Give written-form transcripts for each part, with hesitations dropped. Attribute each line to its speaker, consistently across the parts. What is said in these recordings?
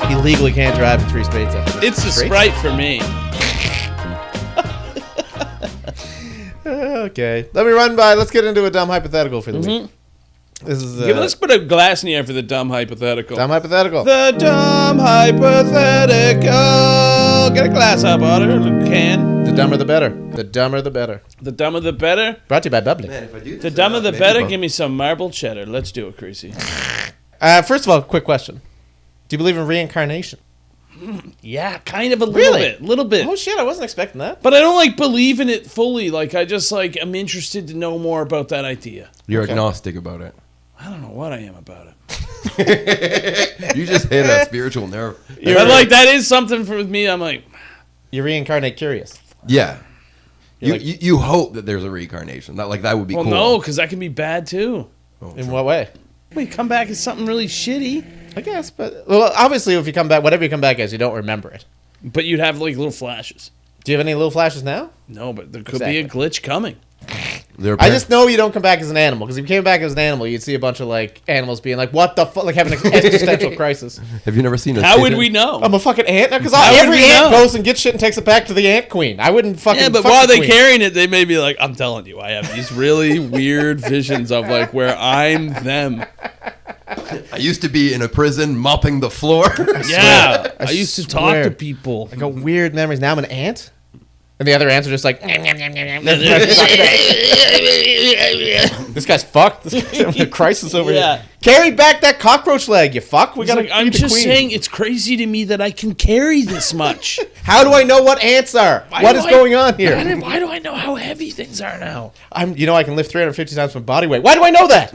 Speaker 1: He legally can't drive in 3 states after this.
Speaker 2: It's a Sprite for me.
Speaker 1: Okay. Let's get into a dumb hypothetical for the week. This is
Speaker 2: Let's put a glass in the air for the dumb hypothetical.
Speaker 1: dumb hypothetical.
Speaker 2: The dumb hypothetical. Get a glass up, Otter. A can.
Speaker 1: The dumber the better. The dumber the better.
Speaker 2: The dumber the better.
Speaker 1: Brought to you by Bubbly.
Speaker 3: Man, if I do this
Speaker 2: The dumber the
Speaker 3: enough,
Speaker 2: better.
Speaker 3: maybe
Speaker 2: Give me some marble cheddar. Let's do it, Creasy.
Speaker 1: First of all, quick question. Do you believe in reincarnation?
Speaker 2: Yeah, kind of a little bit. Little bit.
Speaker 1: Oh, shit. I wasn't expecting that.
Speaker 2: But I don't believe in it fully. I just I'm interested to know more about that idea.
Speaker 3: You're agnostic about it.
Speaker 2: I don't know what I am about it.
Speaker 3: You just hit a spiritual nerve.
Speaker 2: But that is something for me. I'm like,
Speaker 1: You reincarnate curious.
Speaker 3: Yeah.
Speaker 1: You're
Speaker 3: You hope that there's a reincarnation. That would be
Speaker 2: well,
Speaker 3: cool.
Speaker 2: no, because that can be bad too.
Speaker 1: In what way?
Speaker 2: We come back as something really shitty.
Speaker 1: I guess, but obviously, if you come back, whatever you come back as, you don't remember it.
Speaker 2: But you'd have little flashes.
Speaker 1: Do you have any little flashes now?
Speaker 2: No, but there could be a glitch coming.
Speaker 1: I just know you don't come back as an animal, because if you came back as an animal, you'd see a bunch of animals being like, "What the fuck?" Like having an existential crisis.
Speaker 3: Have you never seen a
Speaker 2: How would we know?
Speaker 1: I'm a fucking ant because
Speaker 2: How would
Speaker 1: every
Speaker 2: we
Speaker 1: ant
Speaker 2: know?
Speaker 1: goes and gets shit and takes it back to the ant queen. I wouldn't fucking.
Speaker 2: Yeah, but
Speaker 1: fuck
Speaker 2: while
Speaker 1: the
Speaker 2: they're
Speaker 1: queen.
Speaker 2: carrying it, they may be like, I'm telling you, I have these really weird visions of where I'm them.
Speaker 3: I used to be in a prison mopping the floor.
Speaker 2: Yeah, I used to talk
Speaker 1: swear.
Speaker 2: to people.
Speaker 1: I got weird memories. Now I'm an ant, and the other ants are just like, this guy's fucked. This guy's having a crisis over
Speaker 2: Yeah.
Speaker 1: here. Carry back that cockroach leg, you fuck. We gotta.
Speaker 2: I'm
Speaker 1: feed the
Speaker 2: just
Speaker 1: queen.
Speaker 2: saying, it's crazy to me that I can carry this much.
Speaker 1: How do I know what ants are? What is going on here?
Speaker 2: Why do I know how heavy things are now?
Speaker 1: I can lift 350 times my body weight. Why do I know that?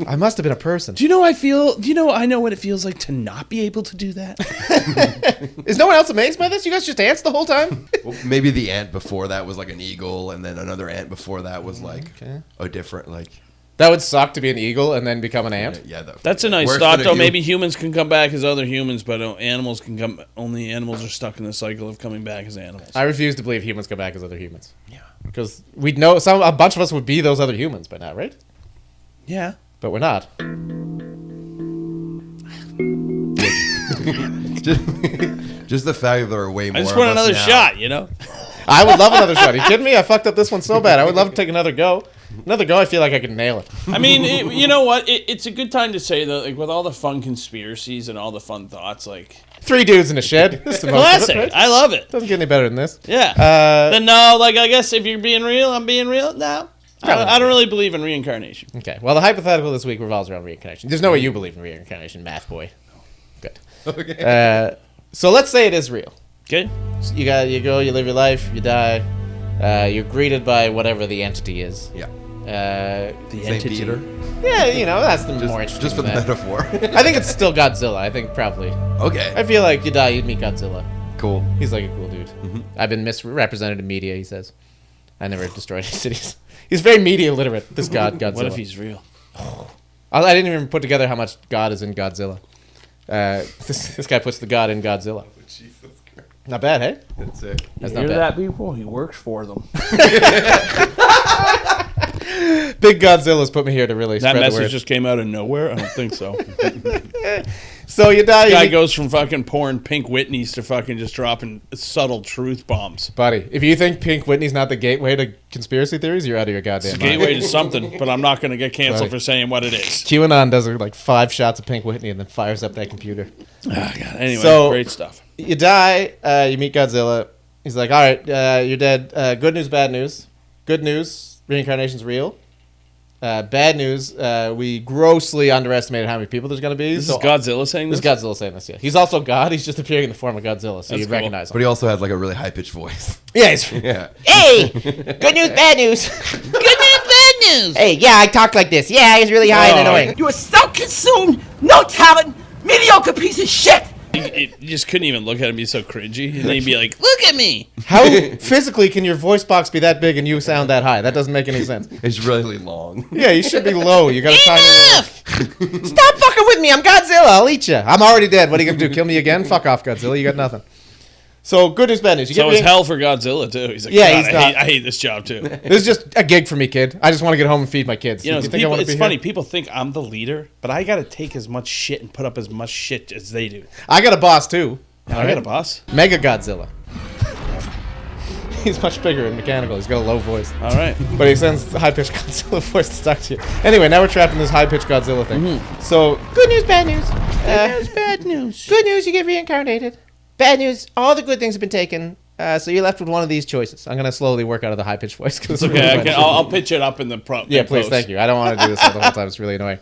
Speaker 1: I must have been a person.
Speaker 2: Do you know I know what it feels like to not be able to do that?
Speaker 1: Is no one else amazed by this? You guys just ants the whole time?
Speaker 3: Well, maybe the ant before that was like an eagle, and then another ant before that was like a different
Speaker 1: That would suck to be an eagle and then become an ant.
Speaker 3: Yeah,
Speaker 2: That's a nice
Speaker 3: worse
Speaker 2: thought,
Speaker 3: than a
Speaker 2: though.
Speaker 3: human.
Speaker 2: Maybe humans can come back as other humans, but animals can come. Only animals are stuck in the cycle of coming back as animals.
Speaker 1: I refuse to believe humans come back as other humans. Yeah, because we'd know a bunch of us would be those other humans by now, right?
Speaker 2: Yeah.
Speaker 1: But we're not.
Speaker 3: just the fact that there are way more.
Speaker 2: I just
Speaker 3: of
Speaker 2: want
Speaker 3: us
Speaker 2: another
Speaker 3: now.
Speaker 2: shot, you know?
Speaker 1: I would love another shot. Are you kidding me? I fucked up this one so bad. I would love to take another go. Another go, I feel like I could nail it.
Speaker 2: I mean, you know what? It's a good time to say that, with all the fun conspiracies and all the fun thoughts,
Speaker 1: 3 dudes in a shed. This is the most
Speaker 2: classic.
Speaker 1: of it, right?
Speaker 2: I love it.
Speaker 1: Doesn't get any better than this.
Speaker 2: Yeah. Then no, I guess if you're being real, I'm being real. No. I don't really believe in reincarnation.
Speaker 1: Okay. Well, the hypothetical this week revolves around reincarnation. There's no way you believe in reincarnation, math boy. Good.
Speaker 3: Okay.
Speaker 1: So let's say it is real.
Speaker 2: Okay.
Speaker 1: So you go, you live your life, you die. You're greeted by whatever the entity is.
Speaker 3: Yeah.
Speaker 2: The
Speaker 3: Saint
Speaker 2: entity.
Speaker 3: Peter.
Speaker 1: Yeah, that's the more interesting.
Speaker 3: Just for the
Speaker 1: than that.
Speaker 3: metaphor.
Speaker 1: I think it's still Godzilla. I think probably.
Speaker 3: Okay.
Speaker 1: I feel like you die, you'd meet Godzilla.
Speaker 3: Cool.
Speaker 1: He's like a cool dude. I've been misrepresented in media, he says. I never destroyed any cities. He's very media literate, this Godzilla.
Speaker 2: What if he's real?
Speaker 1: I didn't even put together how much God is in Godzilla. This guy puts the God in Godzilla.
Speaker 3: Jesus Christ.
Speaker 1: Not bad, hey?
Speaker 3: That's it.
Speaker 1: That's
Speaker 2: You
Speaker 1: not
Speaker 2: hear
Speaker 1: bad.
Speaker 2: that, people? He works for them.
Speaker 1: Big Godzilla's put me here to really
Speaker 2: That
Speaker 1: spread the
Speaker 2: message
Speaker 1: word.
Speaker 2: just came out of nowhere? I don't think so.
Speaker 1: So you die.
Speaker 2: Guy
Speaker 1: You
Speaker 2: goes from fucking pouring Pink Whitneys to fucking just dropping subtle truth bombs.
Speaker 1: Buddy, if you think Pink Whitney's not the gateway to conspiracy theories, you're out of your goddamn
Speaker 2: It's a
Speaker 1: mind.
Speaker 2: gateway to something, but I'm not going to get canceled
Speaker 1: Right.
Speaker 2: for saying what it is.
Speaker 1: QAnon does like 5 shots of Pink Whitney and then fires up that computer.
Speaker 2: Oh, God. Anyway,
Speaker 1: So-
Speaker 2: great stuff.
Speaker 1: You die. You meet Godzilla. He's like, all right, you're dead. Good news, bad news. Good news, reincarnation's real. Bad news, we grossly underestimated how many people there's going to be.
Speaker 2: This is Godzilla saying
Speaker 1: This
Speaker 2: this?
Speaker 1: is Godzilla saying this, yeah. He's also God. He's just appearing in the form of Godzilla, so
Speaker 2: That's
Speaker 1: you'd
Speaker 2: cool.
Speaker 1: recognize
Speaker 3: But
Speaker 1: him.
Speaker 3: he also has like a really high pitched voice.
Speaker 1: Yeah, he's...
Speaker 3: Yeah.
Speaker 1: Hey! Good news, bad news.
Speaker 2: Good news, bad news!
Speaker 1: Hey, yeah, I talk like this. Yeah, he's really high and annoying.
Speaker 4: You are self-consumed, no talent, mediocre piece of shit!
Speaker 2: You just couldn't even look at him, be so cringy. And then he'd be like, look at me!
Speaker 1: How physically can your voice box be that big and you sound that high? That doesn't make any sense.
Speaker 3: It's really long.
Speaker 1: Yeah, you should be low. You got a tiny
Speaker 2: Enough!
Speaker 1: Stop fucking with me. I'm Godzilla. I'll eat you. I'm already dead. What are you going to do? Kill me again? Fuck off, Godzilla. You got nothing. So good news, bad news. You
Speaker 2: So
Speaker 1: get
Speaker 2: it's hell for Godzilla too. He's like,
Speaker 1: Yeah,
Speaker 2: God,
Speaker 1: he's not.
Speaker 2: I hate this job too.
Speaker 1: This is just a gig for me, kid. I just want to get home and feed my kids.
Speaker 2: You know,
Speaker 1: You think I wanna
Speaker 2: it's
Speaker 1: be
Speaker 2: funny.
Speaker 1: here?
Speaker 2: People think I'm the leader, but I got to take as much shit and put up as much shit as they do.
Speaker 1: I got a boss too.
Speaker 2: I got a boss.
Speaker 1: Mega Godzilla. He's much bigger and mechanical. He's got a low voice.
Speaker 2: All right.
Speaker 1: But he sends the high-pitched Godzilla voice to talk to you. Anyway, now we're trapped in this high-pitched Godzilla thing. So, good news, bad news.
Speaker 2: Bad news.
Speaker 1: Good news, you get reincarnated. Bad news, all the good things have been taken. So you're left with one of these choices. I'm going to slowly work out of the high-pitched voice. Cause it's
Speaker 2: Okay,
Speaker 1: really
Speaker 2: I'll pitch it up in the pro.
Speaker 1: Yeah,
Speaker 2: in
Speaker 1: please,
Speaker 2: post.
Speaker 1: thank you. I don't want to do this all the whole time. It's really annoying.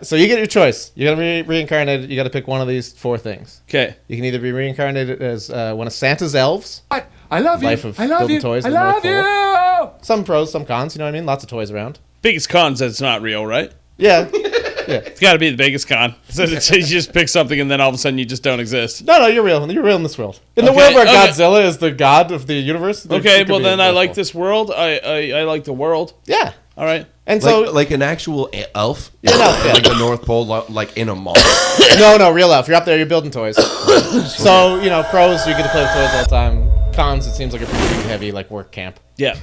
Speaker 1: So you get your choice. You're going to be reincarnated. You got to pick one of these 4 things.
Speaker 2: Okay.
Speaker 1: You can either be reincarnated as one of Santa's elves.
Speaker 4: I love you.
Speaker 1: Life of
Speaker 4: I love
Speaker 1: building
Speaker 4: you.
Speaker 1: toys
Speaker 4: I
Speaker 1: in the North
Speaker 4: love you.
Speaker 1: Some pros, some cons. You know what I mean? Lots of toys around.
Speaker 2: Biggest con's that it's not real, right?
Speaker 1: Yeah.
Speaker 2: It's got to be the biggest con. So you just pick something and then all of a sudden you just don't exist.
Speaker 1: No, you're real. You're real in this world. In the
Speaker 2: Okay,
Speaker 1: world where
Speaker 2: okay.
Speaker 1: Godzilla is the god of the universe.
Speaker 2: Okay, well then I like this world. I like the world.
Speaker 1: Yeah.
Speaker 2: All right.
Speaker 1: And so,
Speaker 3: like an actual elf,
Speaker 1: You're an elf, yeah.
Speaker 3: like the North Pole, like in a mall.
Speaker 1: no, real elf. You're up there. You're building toys. So, pros, you get to play with toys all the time. Cons, it seems like a pretty heavy, like, work camp.
Speaker 2: Yeah.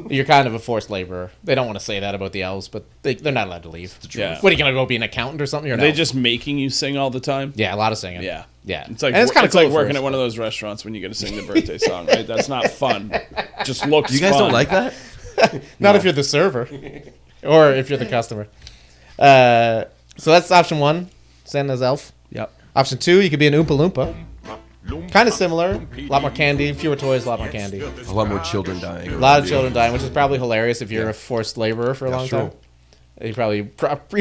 Speaker 1: You're kind of a forced laborer. They don't want to say that about the elves, but they're not allowed to leave.
Speaker 2: Yeah.
Speaker 1: What, are you going to go be an accountant or something? You're an
Speaker 2: They
Speaker 1: elf.
Speaker 2: just making you sing all the time.
Speaker 1: Yeah, a lot of singing.
Speaker 2: Yeah.
Speaker 1: Yeah.
Speaker 2: It's like
Speaker 1: and it's kind of
Speaker 2: like
Speaker 1: cool
Speaker 2: working
Speaker 1: first.
Speaker 2: at one of those restaurants when you get to sing the birthday song, right? That's not fun. Just looks
Speaker 3: You guys
Speaker 2: fun.
Speaker 3: don't like that?
Speaker 1: Not if you're the server or if you're the customer. So that's option 1, Santa's elf.
Speaker 2: Yep.
Speaker 1: Option 2, you could be an Oompa Loompa. Kind of similar. A lot more candy, fewer toys, a lot more candy.
Speaker 3: A lot more children dying.
Speaker 1: A lot of children dying, which is probably hilarious if you're a forced laborer for a long
Speaker 3: true.
Speaker 1: time. You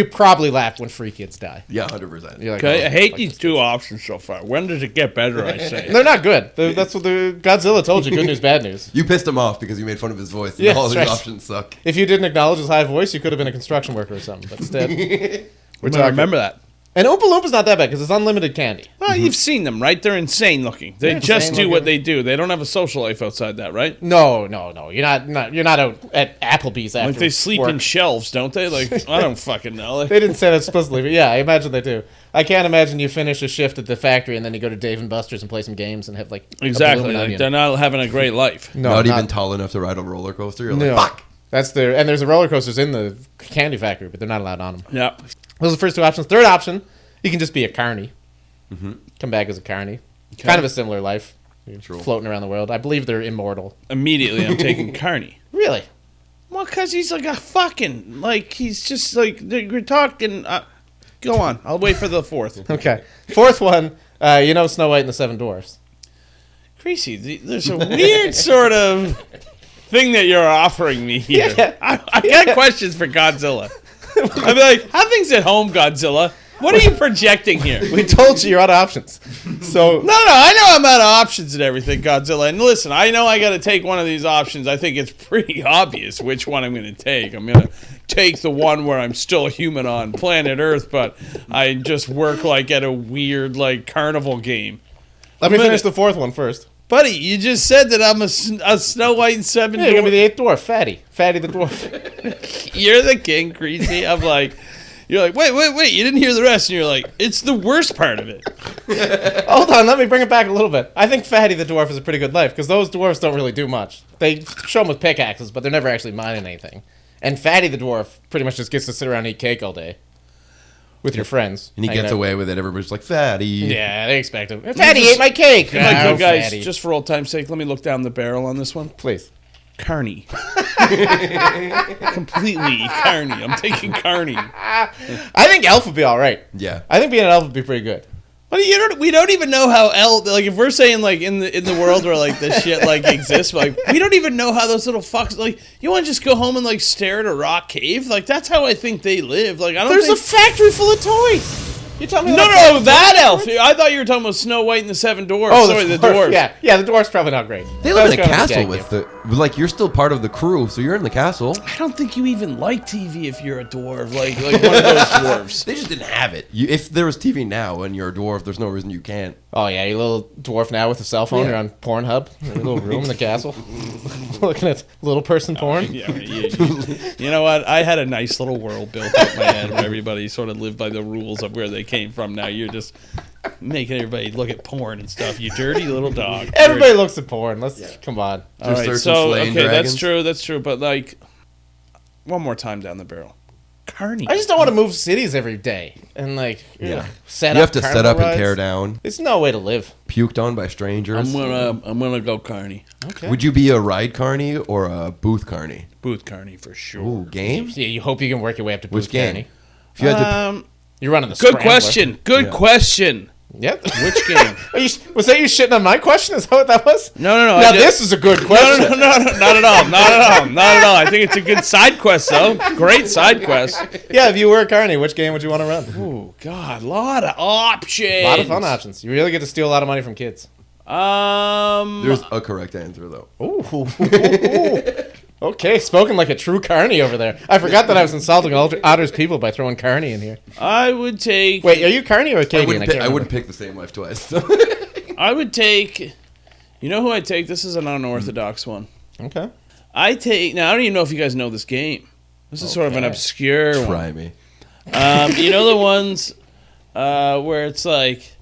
Speaker 1: probably laugh when free kids die.
Speaker 3: Yeah, 100%.
Speaker 1: You're like,
Speaker 2: Okay,
Speaker 1: oh,
Speaker 2: I hate
Speaker 1: fuck
Speaker 2: these
Speaker 1: this.
Speaker 2: 2 options so far. When does it get better, I say?
Speaker 1: They're not good. That's what the Godzilla told you. Good news, bad news.
Speaker 3: You pissed him off because you made fun of his voice. And
Speaker 1: Yeah,
Speaker 3: all his
Speaker 1: that's right.
Speaker 3: options suck.
Speaker 1: If you didn't acknowledge his high voice, you could have been a construction worker or something. But instead, we're
Speaker 2: I
Speaker 1: talking.
Speaker 2: remember that.
Speaker 1: And Oompa Loompa's not that bad because it's unlimited candy.
Speaker 2: Well, you've seen them, right? They're insane looking. They
Speaker 1: They're
Speaker 2: just
Speaker 1: insane
Speaker 2: do what
Speaker 1: looking.
Speaker 2: they do. They don't have a social life outside that, right?
Speaker 1: No. You're not out at Applebee's after
Speaker 2: Like they sleep
Speaker 1: work.
Speaker 2: in shelves, don't they? Like I don't fucking know. Like,
Speaker 1: They didn't say that explicitly, but yeah, I imagine they do. I can't imagine you finish a shift at the factory and then you go to Dave & Buster's and play some games and have like a
Speaker 2: exactly.
Speaker 1: blooming
Speaker 2: Like
Speaker 1: onion.
Speaker 2: they're not having a great life.
Speaker 1: No,
Speaker 3: not even tall enough to ride a roller coaster. You're
Speaker 1: No.
Speaker 3: like, fuck.
Speaker 1: That's their and there's a roller coasters in the candy factory, but they're not allowed on them.
Speaker 2: Yeah.
Speaker 1: Those are the first 2 options. Third option, you can just be a carny. Come back as a carny. Kind of a similar life. You're floating around the world. I believe they're immortal.
Speaker 2: Immediately, I'm taking Carney.
Speaker 1: Really?
Speaker 2: Well, because he's like a fucking he's just like we're talking. Go on, I'll wait for the 4th.
Speaker 1: Okay. 4th one, Snow White and the 7 Dwarfs.
Speaker 2: Creasy, there's a weird sort of thing that you're offering me here.
Speaker 1: Yeah.
Speaker 2: I got questions for Godzilla. I'd be like, how things at home, Godzilla? What are you projecting here?
Speaker 1: We told you you're out of options. So
Speaker 2: No, I know I'm out of options and everything, Godzilla. And listen, I know I got to take one of these options. I think it's pretty obvious which one I'm going to take. I'm going to take the one where I'm still human on planet Earth, but I just work like at a weird like carnival game.
Speaker 1: let me finish the 4th one first.
Speaker 2: Buddy, you just said that I'm a Snow White and 7
Speaker 1: Yeah, you're gonna be
Speaker 2: Dwarfs.
Speaker 1: the 8th dwarf, Fatty the dwarf.
Speaker 2: You're the king, Creasy. I'm like, you're like, wait, you didn't hear the rest. And you're like, it's the worst part of it.
Speaker 1: Hold on, let me bring it back a little bit. I think Fatty the dwarf is a pretty good life because those dwarfs don't really do much. They show them with pickaxes, but they're never actually mining anything. And Fatty the dwarf pretty much just gets to sit around and eat cake all day with your friends.
Speaker 3: And he
Speaker 1: hanging
Speaker 3: gets
Speaker 1: out.
Speaker 3: away with it. Everybody's like, fatty.
Speaker 1: Yeah, they expect him. Fatty ate my cake.
Speaker 2: Like,
Speaker 1: Oh,
Speaker 2: guys,
Speaker 1: Fatty.
Speaker 2: just for old time's sake, let me look down the barrel on this one.
Speaker 1: please.
Speaker 2: Carney. Completely Carney. I'm taking Carney.
Speaker 1: I think Elf would be all right.
Speaker 3: Yeah.
Speaker 1: I think being an elf would be pretty good.
Speaker 2: But we don't even know how like if we're saying like in the world where like this shit like exists, like we don't even know how those little fucks like you want to just go home and like stare at a rock cave, like that's how I think they live. Like I don't.
Speaker 1: There's
Speaker 2: think...
Speaker 1: a factory full of toys. You tell me.
Speaker 2: No, that elf. I thought you were talking about Snow White and the 7 Dwarfs.
Speaker 1: Oh,
Speaker 2: Sorry,
Speaker 1: the
Speaker 2: the
Speaker 1: dwarf.
Speaker 2: dwarves.
Speaker 1: Yeah, the dwarf's probably not great.
Speaker 3: They live in a
Speaker 1: That's kind of
Speaker 3: castle
Speaker 1: gag
Speaker 3: with
Speaker 1: gift.
Speaker 3: the... Like, you're still part of the crew, so you're in the castle.
Speaker 2: I don't think you even like TV if you're a dwarf, like one of those dwarves.
Speaker 3: They just didn't have it. If there was TV now and you're a dwarf, there's no reason you can't.
Speaker 1: Oh yeah, you little dwarf now with a cell phone.
Speaker 3: Yeah.
Speaker 1: You're on Pornhub, in a little room in the castle, looking at little person porn.
Speaker 2: Yeah, you know what? I had a nice little world built up in my head where everybody sort of lived by the rules of where they came from. Now you're just Making everybody look at porn and stuff. You dirty little dog.
Speaker 1: Everybody looks at porn. Come on.
Speaker 2: All right,
Speaker 3: searching
Speaker 2: so
Speaker 3: slaying
Speaker 2: okay,
Speaker 3: dragons.
Speaker 2: that's true. But like, one more time down the barrel, Carney.
Speaker 1: I just don't want to move cities every day and like set
Speaker 3: You
Speaker 1: up.
Speaker 3: have to set
Speaker 1: carnival
Speaker 3: up and
Speaker 1: rides.
Speaker 3: tear down.
Speaker 1: It's no way to live.
Speaker 3: Puked on by strangers.
Speaker 2: I'm gonna go Carney.
Speaker 1: Okay.
Speaker 3: Would you be a ride carny or a booth carny?
Speaker 2: Booth Carney for sure.
Speaker 3: Ooh, games?
Speaker 1: Yeah, you hope you can work your way up to
Speaker 3: Which
Speaker 1: Booth
Speaker 3: game?
Speaker 1: County.
Speaker 3: If you had to,
Speaker 1: You're running the
Speaker 2: Good
Speaker 1: Scrambler.
Speaker 2: question. Good
Speaker 3: Yeah.
Speaker 2: question.
Speaker 1: Yep.
Speaker 2: Which game?
Speaker 1: Was that you shitting on my question? Is that what that was?
Speaker 2: No.
Speaker 1: Now this is a good question.
Speaker 2: No, not at all. Not at all. I think it's a good side quest, though. Great side quest.
Speaker 1: Yeah, if you were a carny, which game would you want to run?
Speaker 2: Oh, God. A lot of options.
Speaker 1: A lot of fun options. You really get to steal a lot of money from kids.
Speaker 3: there's a correct answer, though.
Speaker 1: Ooh. Okay, spoken like a true carny over there. I forgot that I was insulting Otter's people by throwing carny in here.
Speaker 2: I would take...
Speaker 1: Wait, are you carny or
Speaker 3: I
Speaker 1: Acadian?
Speaker 3: wouldn't pick the same life twice.
Speaker 2: I would take... You know who I'd take? This is an unorthodox one.
Speaker 1: Okay.
Speaker 2: I take... Now, I don't even know if you guys know this game. This is sort of an
Speaker 1: Okay.
Speaker 2: obscure one.
Speaker 3: Try me.
Speaker 2: You know the ones where it's like...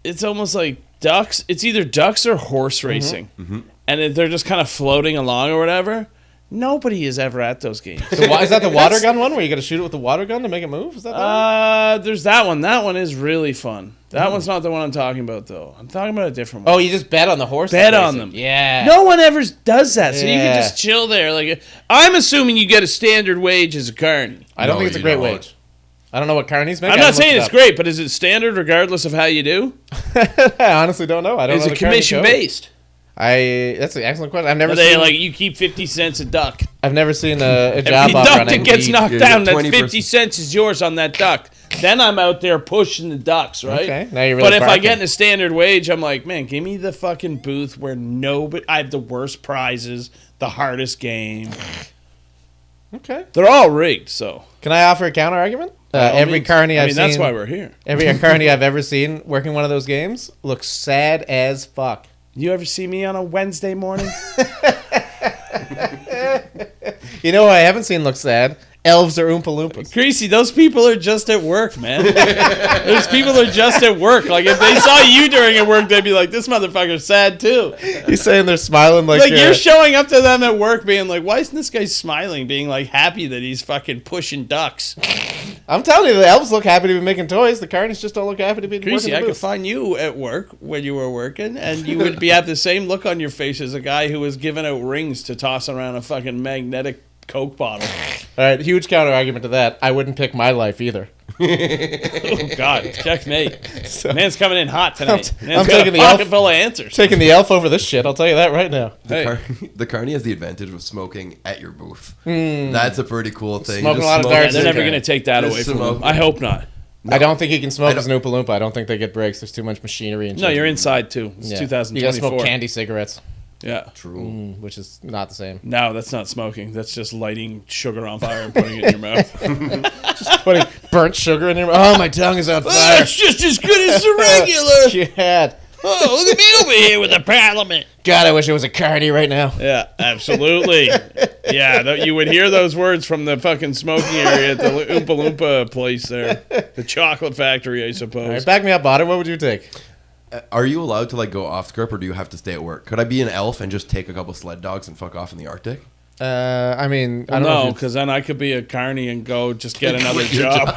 Speaker 2: It's almost like ducks. It's either ducks or horse racing.
Speaker 3: Mm-hmm.
Speaker 2: And they're just kind of floating along or whatever. Nobody is ever at those games.
Speaker 1: Is that the water gun one where you got to shoot it with the water gun to make it move? Is that that
Speaker 2: There's that one. That one is really fun. That one's not the one I'm talking about, though. I'm talking about a different one.
Speaker 1: Oh, you just bet on the horse?
Speaker 2: Bet
Speaker 1: that
Speaker 2: on
Speaker 1: racing.
Speaker 2: them.
Speaker 1: Yeah.
Speaker 2: No one ever does that, so you
Speaker 1: Yeah.
Speaker 2: can just chill there. Like, I'm assuming you get a standard wage as a carny.
Speaker 1: I don't
Speaker 3: No,
Speaker 1: think it's a
Speaker 3: you
Speaker 1: great
Speaker 3: don't.
Speaker 1: wage. I don't know what carnies make.
Speaker 2: I'm
Speaker 1: I
Speaker 2: not
Speaker 1: haven't
Speaker 2: saying
Speaker 1: looked
Speaker 2: it's
Speaker 1: it
Speaker 2: great, but is it standard regardless of how you do?
Speaker 1: up. I honestly don't know. I don't
Speaker 2: Is
Speaker 1: know
Speaker 2: it
Speaker 1: the carny
Speaker 2: commission
Speaker 1: code.
Speaker 2: based?
Speaker 1: That's an excellent question. I've never
Speaker 2: Are they
Speaker 1: seen.
Speaker 2: like you keep 50 cents a duck?
Speaker 1: I've never seen a job
Speaker 2: Every
Speaker 1: off
Speaker 2: duck
Speaker 1: running.
Speaker 2: that gets
Speaker 1: the-
Speaker 2: knocked
Speaker 3: you
Speaker 2: down,
Speaker 3: get
Speaker 2: that
Speaker 3: 20%.
Speaker 2: 50 cents is yours on that duck. Then I'm out there pushing the ducks, right?
Speaker 1: Okay, now you're really
Speaker 2: But if I
Speaker 1: barking.
Speaker 2: get in a standard wage, I'm like, man, give me the fucking booth where nobody. I have the worst prizes, the hardest game.
Speaker 1: Okay.
Speaker 2: They're all rigged, so.
Speaker 1: Can I offer a counter argument?
Speaker 2: By all
Speaker 1: Every
Speaker 2: means.
Speaker 1: carny I've seen.
Speaker 2: that's why we're here.
Speaker 1: Every carny I've ever seen working one of those games looks sad as fuck.
Speaker 2: You ever see me on a Wednesday morning?
Speaker 1: You know who I haven't seen look sad? Elves or Oompa Loompas.
Speaker 2: Greasy, those people are just at work, man. Those people are just at work. Like, if they saw you during at work, they'd be like, this motherfucker's sad, too.
Speaker 1: He's saying they're smiling like
Speaker 2: You're showing up to them at work being like, why isn't this guy smiling? Being like happy that he's fucking pushing ducks.
Speaker 1: I'm telling you, the elves look happy to be making toys. The carnies just don't look happy to be
Speaker 2: Greasy,
Speaker 1: working
Speaker 2: I
Speaker 1: the
Speaker 2: could
Speaker 1: booth.
Speaker 2: find you at work when you were working, and you would have the same look on your face as a guy who was giving out rings to toss around a fucking magnetic Coke bottle.
Speaker 1: All right, huge counter argument to that. I wouldn't pick my life either.
Speaker 2: Oh, God. Checkmate. Man's coming in hot tonight.
Speaker 1: I'm
Speaker 2: Man's got
Speaker 1: taking
Speaker 2: a
Speaker 1: the
Speaker 2: pocket
Speaker 1: elf-
Speaker 2: full of answers.
Speaker 1: Taking the elf over this shit, I'll tell you that right now.
Speaker 2: Hey.
Speaker 3: The carny has the advantage of smoking at your booth. That's a pretty cool thing.
Speaker 1: Smoking
Speaker 3: Just
Speaker 1: a lot of
Speaker 3: smoke-
Speaker 1: darts.
Speaker 2: They're never
Speaker 1: Okay.
Speaker 2: going to take that
Speaker 3: Just
Speaker 2: away from
Speaker 3: smoke.
Speaker 2: him. I hope not.
Speaker 3: No.
Speaker 1: I don't think you can smoke
Speaker 3: I
Speaker 1: as an Oompa Loompa. I don't think they get breaks. There's too much machinery and shit.
Speaker 2: No, you're inside, too. It's
Speaker 1: Yeah.
Speaker 2: 2024.
Speaker 1: You gotta smoke candy cigarettes,
Speaker 2: Yeah.
Speaker 3: True.
Speaker 1: which is not the same.
Speaker 2: No, that's not smoking. That's just lighting sugar on fire and putting it in your mouth.
Speaker 1: Putting burnt sugar in your mouth. Oh, my tongue is on fire.
Speaker 2: It's just as good as the regular.
Speaker 1: God.
Speaker 2: Oh, look at me over here with the parliament.
Speaker 1: God, I wish it was a carny right now.
Speaker 2: Yeah, absolutely. Yeah, you would hear those words from the fucking smoking area at the Oompa Loompa place there. The chocolate factory, I suppose.
Speaker 1: All right, back me up, Otter. What would you take?
Speaker 3: Are you allowed to like go off script, or do you have to stay at work? Could I be an elf and just take a couple sled dogs and fuck off in the Arctic?
Speaker 1: I mean, I don't know.
Speaker 2: No,
Speaker 1: if
Speaker 2: because then I could be a carny and go just get another
Speaker 3: Quit your
Speaker 2: job.